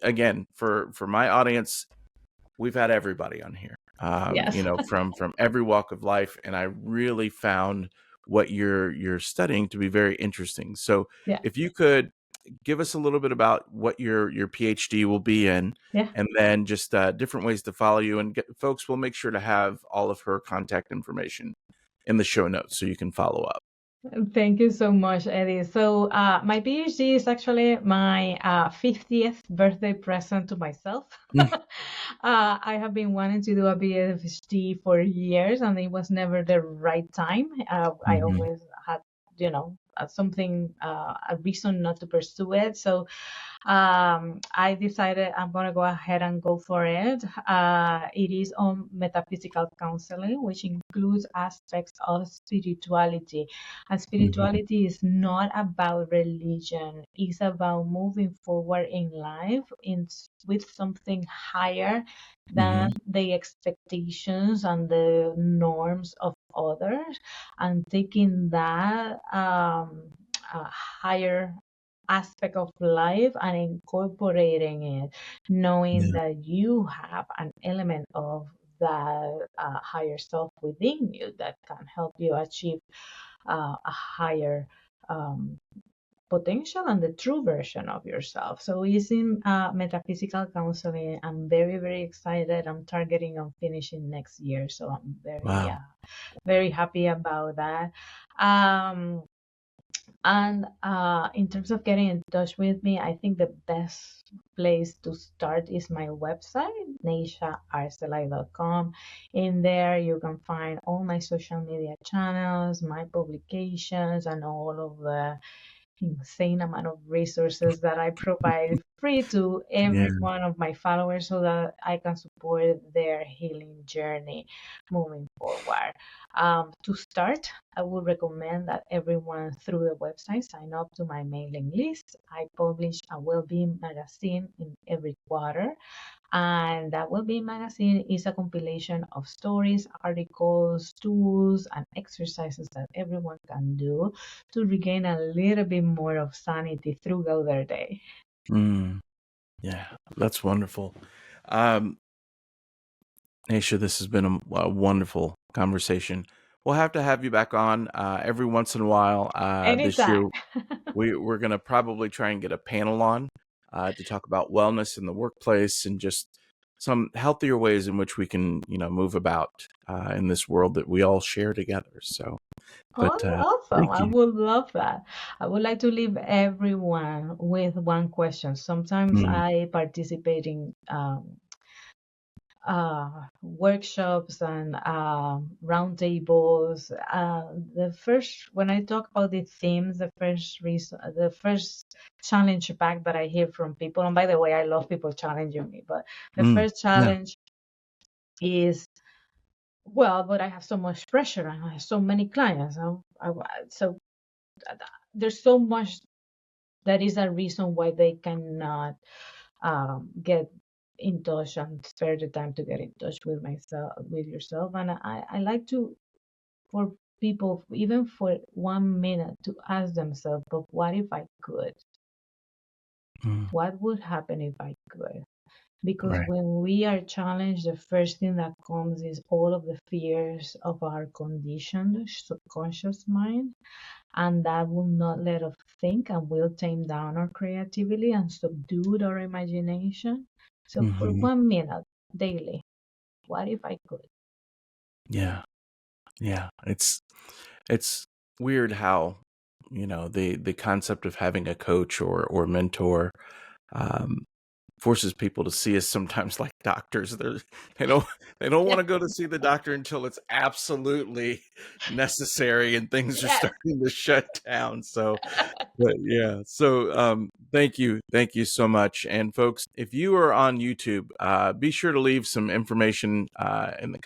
Speaker 1: again, for my audience, we've had everybody on here,
Speaker 2: yes,
Speaker 1: from every walk of life, and I really found what you're studying to be very interesting. So,
Speaker 2: yeah,
Speaker 1: if you could give us a little bit about what your PhD will be in,
Speaker 2: yeah.
Speaker 1: and then just different ways to follow you, and folks will make sure to have all of her contact information in the show notes so you can follow up.
Speaker 2: Thank you so much, Eddie. So, my PhD is actually my 50th birthday present to myself.
Speaker 1: Mm,
Speaker 2: I have been wanting to do a PhD for years, and it was never the right time. I
Speaker 1: mhm,
Speaker 2: always had, something, a reason not to pursue it. So, I decided I'm going to go ahead and go for it. It is on metaphysical counseling, which includes aspects of spirituality. And
Speaker 1: mhm,
Speaker 2: spirituality is not about religion, it's about moving forward in life with something higher than
Speaker 1: mhm,
Speaker 2: the expectations and the norms of others, and taking that higher aspect of life and incorporating it, knowing
Speaker 1: yeah,
Speaker 2: that you have an element of that higher self within you that can help you achieve a higher um, potential and the true version of yourself. So using metaphysical counseling, I'm very, very excited. I'm targeting on finishing next year. So I'm very,
Speaker 1: wow,
Speaker 2: very happy about that. Um, and in terms of getting in touch with me, I think the best place to start is my website, neyshaarcelay.com. In there, you can find all my social media channels, my publications, and all of the insane amount of resources that I provide free to
Speaker 1: yeah,
Speaker 2: every one of my followers so that I can support their healing journey moving forward. To start, I would recommend that everyone through the website sign up to my mailing list. I publish a well-being magazine in every quarter, and that well-being magazine is a compilation of stories, articles, tools, and exercises that everyone can do to regain a little bit more of sanity throughout their day.
Speaker 1: mm, yeah, that's wonderful. Um, Aisha, this has been a wonderful conversation. We'll have to have you back on every once in a while. This
Speaker 2: Anytime.
Speaker 1: year, we're going to probably try and get a panel on to talk about wellness in the workplace and just some healthier ways in which we can, move about in this world that we all share together. So, but
Speaker 2: Oh, awesome.
Speaker 1: thank
Speaker 2: I
Speaker 1: you.
Speaker 2: would love that. I would like to leave everyone with one question. Sometimes
Speaker 1: Mm,
Speaker 2: I participate in workshops and roundtables. The first, when I talk about the themes, the first reason, the first challenge back that I hear from people, and by the way, I love people challenging me, but the
Speaker 1: mm,
Speaker 2: first
Speaker 1: yeah.
Speaker 2: challenge is, well, but I have so much pressure and I have so many clients. So there's so much that is a reason why they cannot get in touch and spare the time to get in touch with myself, with yourself. And I like to, for people, even for 1 minute, to ask themselves, but what if I could?
Speaker 1: Mm,
Speaker 2: What would happen if I could? Because
Speaker 1: right.
Speaker 2: when we are challenged, the first thing that comes is all of the fears of our conditioned subconscious mind, and that will not let us think and will tame down our creativity and subdue our imagination. So for
Speaker 1: Hmm.
Speaker 2: 1 minute daily, what if I could?
Speaker 1: Yeah. Yeah. It's weird how, the concept of having a coach or mentor, um, forces people to see us sometimes like doctors. They don't they don't want
Speaker 2: Yeah.
Speaker 1: to go to see the doctor until it's absolutely necessary and things are
Speaker 2: Yes.
Speaker 1: starting to shut down. So, but yeah, so thank you so much. And folks, if you are on YouTube, be sure to leave some information in the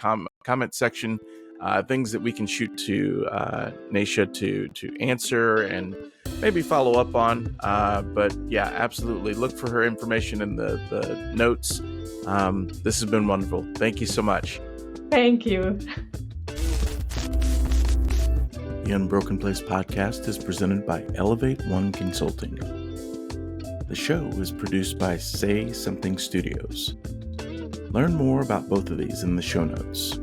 Speaker 1: comment section, things that we can shoot to Neysha to answer and maybe follow up on. But yeah, absolutely, look for her information in the notes. This has been wonderful. Thank you so much.
Speaker 2: Thank you.
Speaker 1: The Unbroken Place podcast is presented by Elevate One Consulting. The show is produced by Say Something Studios. Learn more about both of these in the show notes.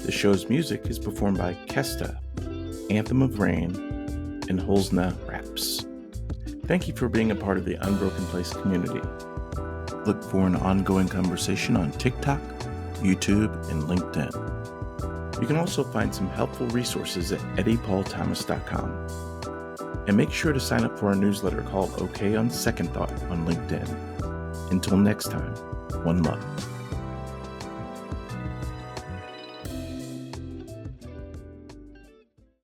Speaker 1: The show's music is performed by Kesta, Anthem of Rain, and Holzna Raps. Thank you for being a part of the Unbroken Place community. Look for an ongoing conversation on TikTok, YouTube, and LinkedIn. You can also find some helpful resources at eddypaulthomas.com. And make sure to sign up for our newsletter called OK on Second Thought on LinkedIn. Until next time, one love.